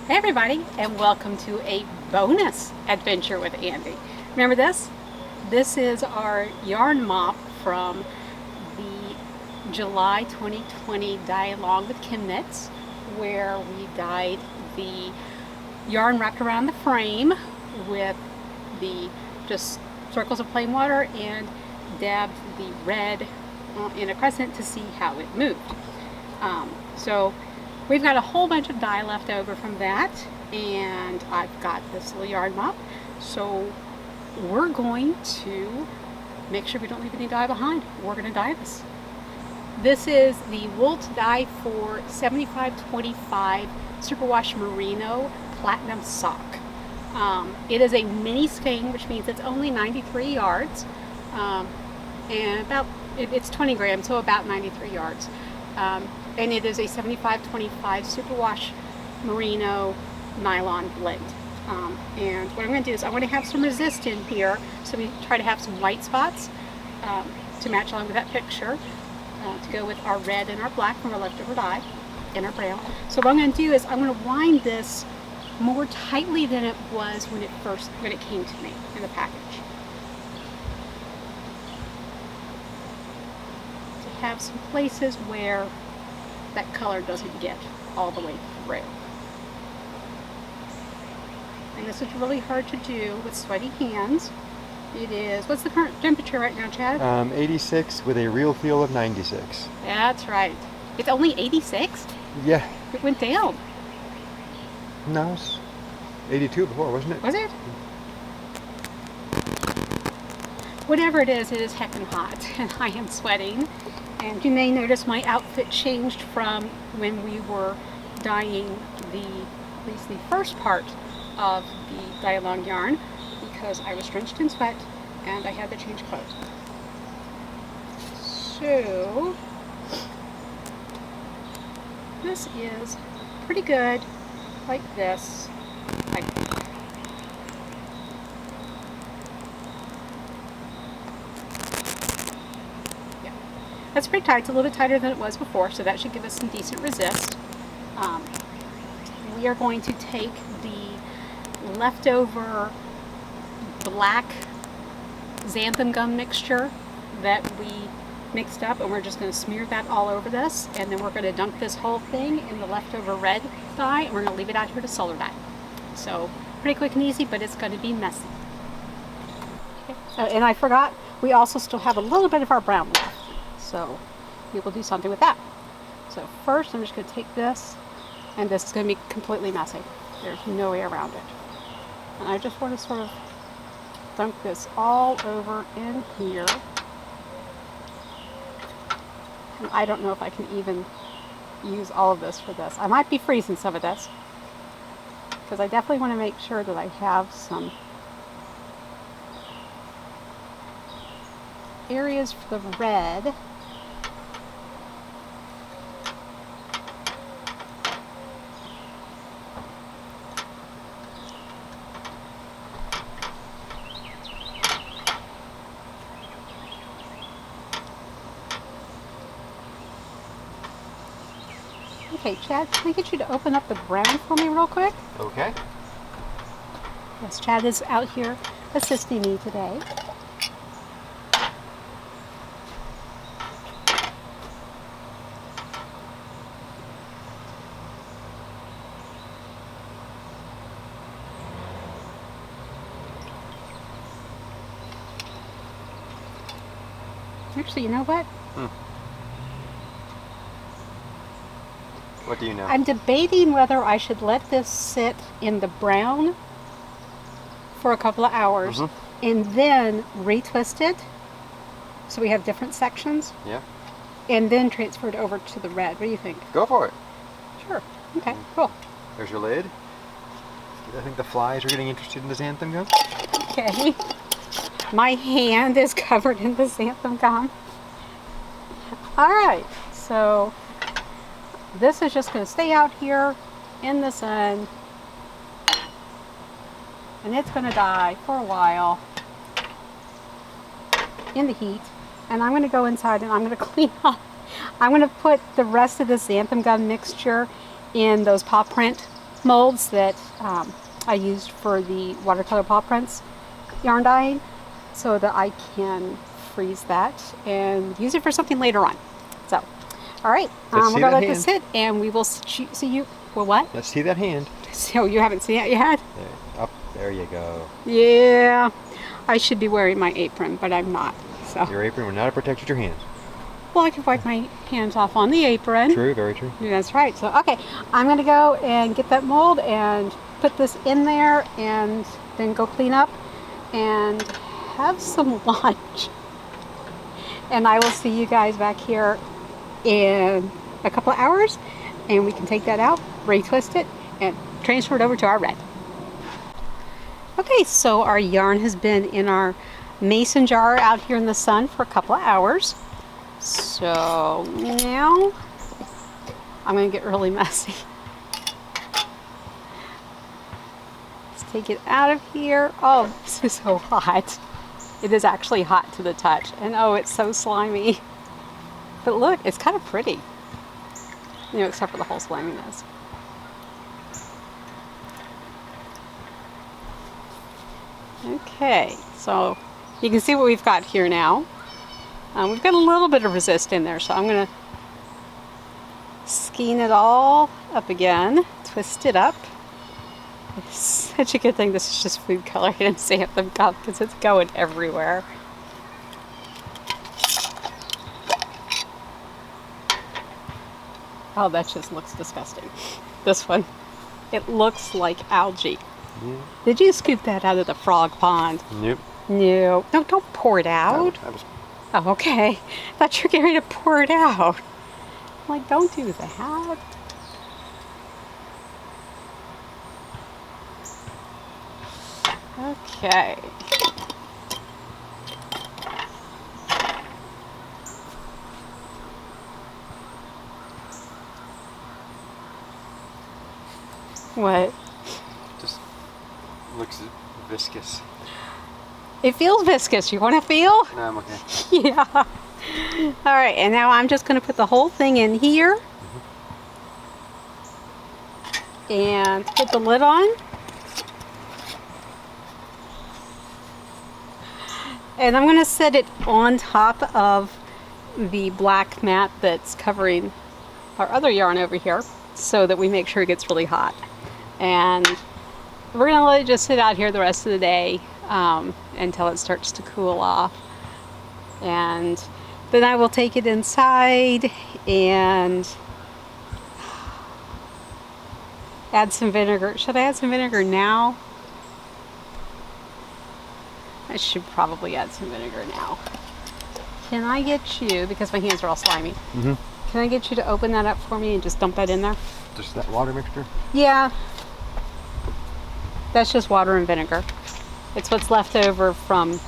Hey everybody, and welcome to a bonus adventure with Andy. Remember this? This is our yarn mop from the July 2020 Dye Along with Kim Knits, where we dyed the yarn wrapped around the frame with the just circles of plain water and dabbed the red in a crescent to see how it moved. So we've got a whole bunch of dye left over from that, and I've got this little yarn mop. So we're going to make sure we don't leave any dye behind. We're going to dye this. This is the Wool to Dye for 7525 Superwash Merino Platinum Sock. It is a mini skein, which means it's only 93 yards, and it's 20 grams, so about 93 yards. And it is a 7525 Superwash Merino nylon blend. And what I'm going to do is I want to have some resist in here, so we try to have some white spots to match along with that picture, to go with our red and our black from our leftover dye and our brown. So what I'm going to do is I'm going to wind this more tightly than it was when it came to me in the package, to have some places where that color doesn't get all the way through. And this is really hard to do with sweaty hands. It is, what's the current temperature right now, Chad? 86 with a real feel of 96. That's right. It's only 86? Yeah. It went down. No, it's 82 before, wasn't it? Was it? Whatever it is heckin' hot, and I am sweating. And you may notice my outfit changed from when we were dyeing at least the first part of the dye along yarn, because I was drenched in sweat and I had to change clothes. So this is pretty good, like this. That's pretty tight. It's a little bit tighter than it was before, so that should give us some decent resist. We are going to take the leftover black xanthan gum mixture that we mixed up, and we're just going to smear that all over this, and then we're going to dunk this whole thing in the leftover red dye, and we're going to leave it out here to solar dye. So pretty quick and easy, but it's going to be messy. Okay. And I forgot, we also still have a little bit of our brown left. So we will do something with that. So first I'm just going to take this, and this is going to be completely messy. There's no way around it. And I just want to sort of dunk this all over in here. And I don't know if I can even use all of this for this. I might be freezing some of this, because I definitely want to make sure that I have some areas for the red. Okay, Chad, can I get you to open up the brown for me real quick? Okay. Yes, Chad is out here assisting me today. Actually, you know what? What do you know? I'm debating whether I should let this sit in the brown for a couple of hours and then retwist it so we have different sections. Yeah. And then transfer it over to the red. What do you think? Go for it. Sure. Okay, cool. There's your lid. I think the flies are getting interested in the xanthan gum. Okay. My hand is covered in the xanthan gum. All right, so this is just going to stay out here in the sun, and it's going to dye for a while in the heat. And I'm going to go inside and I'm going to clean up. I'm going to put the rest of the xanthan gum mixture in those paw print molds that I used for the watercolor paw prints yarn dyeing, so that I can freeze that and use it for something later on. So, all right, we're gonna let this sit, and we will see you. Well, what? Let's see that hand. So you haven't seen it yet? There, up there you go. Yeah, I should be wearing my apron, but I'm not. So Your apron will not protect your hands. well, I can wipe my hands off on the apron. True, very true. That's right. So okay, I'm gonna go and get that mold and put this in there, and then go clean up and have some lunch. And I will see you guys back here in a couple of hours, and we can take that out, retwist it, and transfer it over to our red. Okay, so our yarn has been in our mason jar out here in the sun for a couple of hours. So now I'm going to get really messy. Let's take it out of here. Oh, this is so hot. It is actually hot to the touch, and oh, it's so slimy. But look, it's kind of pretty. You know, except for the whole sliminess. Okay, so you can see what we've got here now. We've got a little bit of resist in there, so I'm going to skein it all up again, twist it up. It's such a good thing this is just food coloring and xanthan cup, because it's going everywhere. Oh, that just looks disgusting. This one, it looks like algae. Yeah. Did you scoop that out of the frog pond? Nope. No. No, don't pour it out. No, Oh, okay. I thought you were getting ready to pour it out. I'm like, don't do that. Okay. What? Just looks viscous. It feels viscous. You want to feel? No, I'm okay. Yeah. All right, and now I'm just going to put the whole thing in here. And put the lid on. And I'm going to set it on top of the black mat that's covering our other yarn over here, so that we make sure it gets really hot. And we're going to let it just sit out here the rest of the day until it starts to cool off. And then I will take it inside and add some vinegar. Should I add some vinegar now? I should probably add some vinegar now. Can I get you, because my hands are all slimy, can I get you to open that up for me and just dump that in there? Just that water mixture? Yeah. That's just water and vinegar. It's what's left over from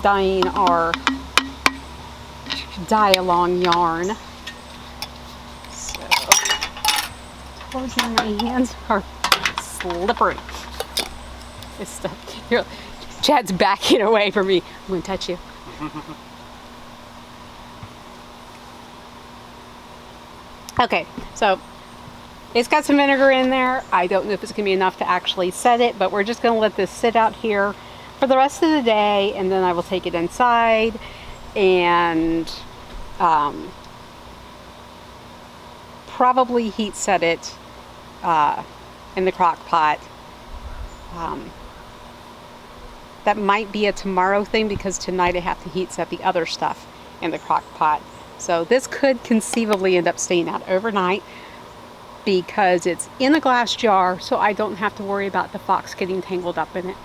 dyeing our dye-along yarn. So, told you my hands are slippery. It's stuff. Here, Chad's backing away from me. I'm going to touch you. Okay, so it's got some vinegar in there. I don't know if it's going to be enough to actually set it, but we're just going to let this sit out here for the rest of the day, and then I will take it inside and probably heat set it in the crock pot. That might be a tomorrow thing, because tonight I have to heat set the other stuff in the crock pot. So this could conceivably end up staying out overnight, because it's in a glass jar, so I don't have to worry about the fox getting tangled up in it.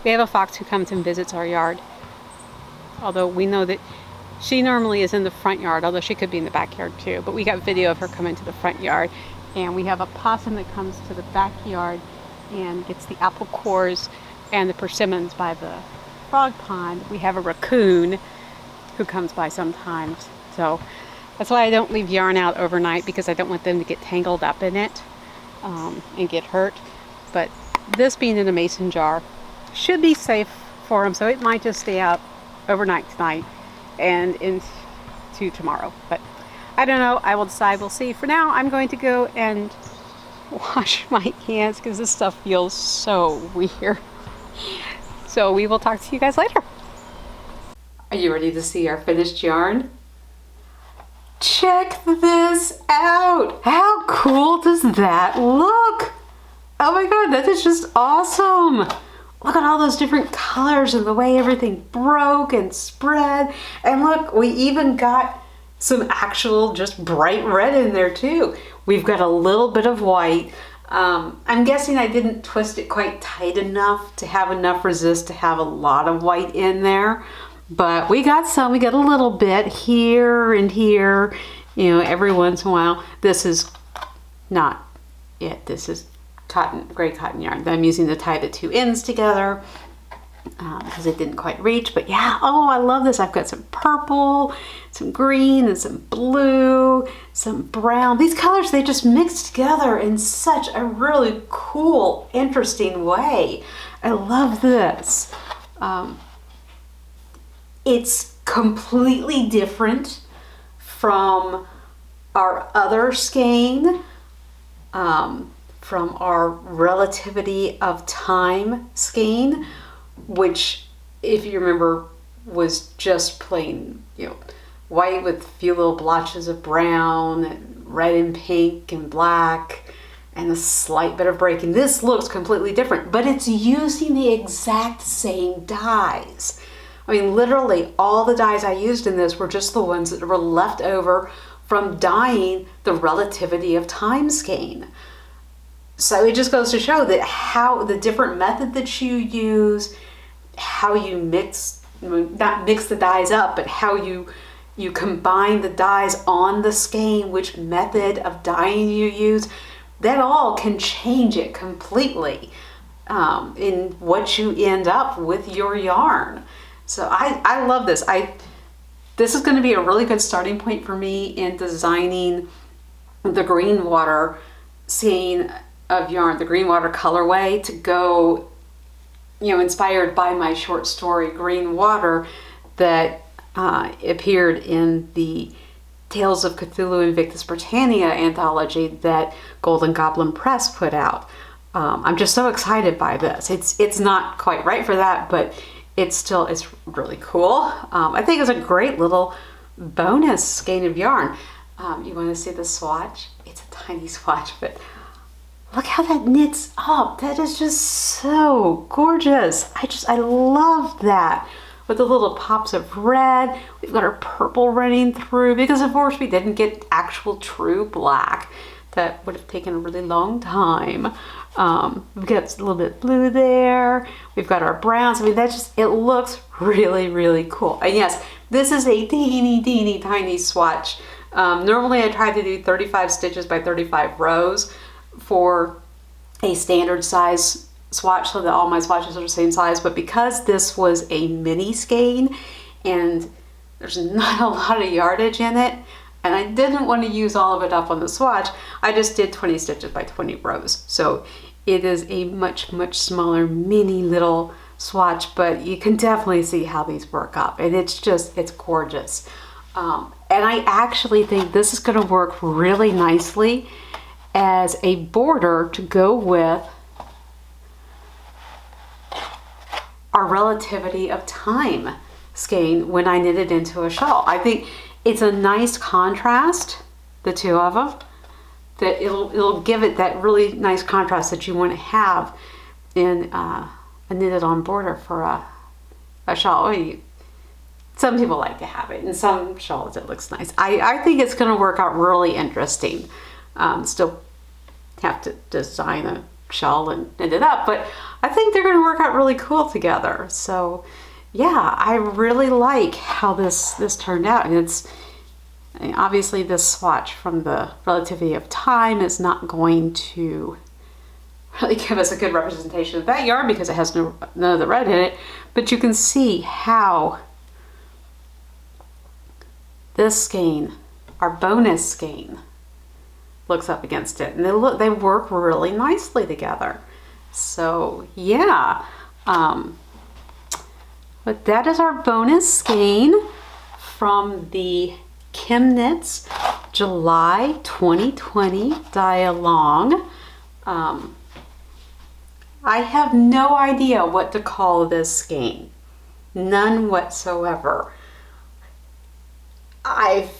We have a fox who comes and visits our yard, although we know that she normally is in the front yard, although she could be in the backyard too. But we got video of her coming to the front yard, and we have a possum that comes to the backyard and gets the apple cores and the persimmons by the frog pond. We have a raccoon who comes by sometimes. So that's why I don't leave yarn out overnight, because I don't want them to get tangled up in it and get hurt. But this being in a mason jar should be safe for them, so it might just stay out overnight tonight and into tomorrow. But I don't know. I will decide. We'll see. For now, I'm going to go and wash my hands because this stuff feels so weird. So we will talk to you guys later. Are you ready to see our finished yarn? Check this out. How cool does that look? Oh my God, that is just awesome. Look at all those different colors and the way everything broke and spread. And look, we even got some actual just bright red in there too. We've got a little bit of white. I'm guessing I didn't twist it quite tight enough to have enough resist to have a lot of white in there. But we got some, we got a little bit here and here, you know, every once in a while. This is not it. This is cotton, gray cotton yarn that I'm using to tie the two ends together because it didn't quite reach. But yeah, oh, I love this. I've got some purple, some green, and some blue, some brown. These colors, they just mix together in such a really cool, interesting way. I love this. It's completely different from our other skein, from our Relativity of Time skein, which, if you remember, was just plain, you know, white with a few little blotches of brown and red and pink and black and a slight bit of breaking. This looks completely different, but it's using the exact same dyes. I mean, literally all the dyes I used in this were just the ones that were left over from dyeing the Relativity of Time skein. So it just goes to show that how the different method that you use, how you mix, not mix the dyes up, but how you combine the dyes on the skein, which method of dyeing you use, that all can change it completely in what you end up with your yarn. So I love this. This is going to be a really good starting point for me in designing the green water skein of yarn, the green water colorway, to go, you know, inspired by my short story Green Water that appeared in the Tales of Cthulhu Invictus Britannia anthology that Golden Goblin Press put out. I'm just so excited by this. It's not quite right for that, but it's really cool. I think it's a great little bonus skein of yarn. You want to see the swatch? It's a tiny swatch, but look how that knits up. That is just so gorgeous. I love that. With the little pops of red, we've got our purple running through, because of course we didn't get actual true black. That would have taken a really long time. We've got a little bit of blue there. We've got our browns. I mean, it looks really, really cool. And yes, this is a teeny tiny swatch. Normally I try to do 35 stitches by 35 rows for a standard size swatch so that all my swatches are the same size. But because this was a mini skein and there's not a lot of yardage in it, and I didn't want to use all of it up on the swatch, I just did 20 stitches by 20 rows. So it is a much smaller mini little swatch, but you can definitely see how these work up, and it's gorgeous. And I actually think this is going to work really nicely as a border to go with our Relativity of Time skein when I knit it into a shawl. I think it's a nice contrast, the two of them, that it'll give it that really nice contrast that you want to have in a knitted on border for a shawl. Some people like to have it. In some shawls it looks nice. I think it's going to work out really interesting. Still have to design a shawl and knit it up, but I think they're going to work out really cool together. So yeah, I really like how this turned out. And obviously this swatch from the Relativity of Time is not going to really give us a good representation of that yarn because it has none of the red in it, but you can see how this skein, our bonus skein, looks up against it, and they work really nicely together. So yeah, but that is our bonus skein from the Kim Knits July 2020 die along. I have no idea what to call this skein. None whatsoever. I've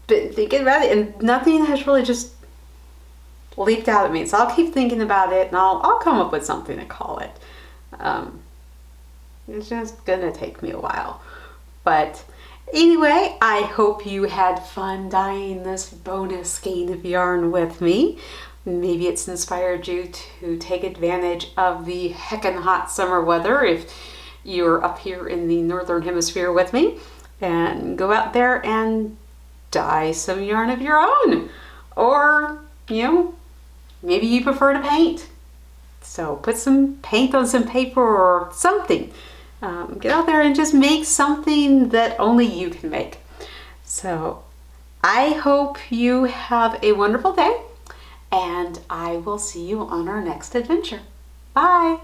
been thinking about it and nothing has really just leaped out at me. So I'll keep thinking about it and I'll come up with something to call it. It's just gonna take me a while. But anyway, I hope you had fun dyeing this bonus skein of yarn with me. Maybe it's inspired you to take advantage of the heckin' hot summer weather if you're up here in the northern hemisphere with me, and go out there and dye some yarn of your own. Or, you know, maybe you prefer to paint. So put some paint on some paper or something. Get out there and just make something that only you can make. So I hope you have a wonderful day, and I will see you on our next adventure. Bye!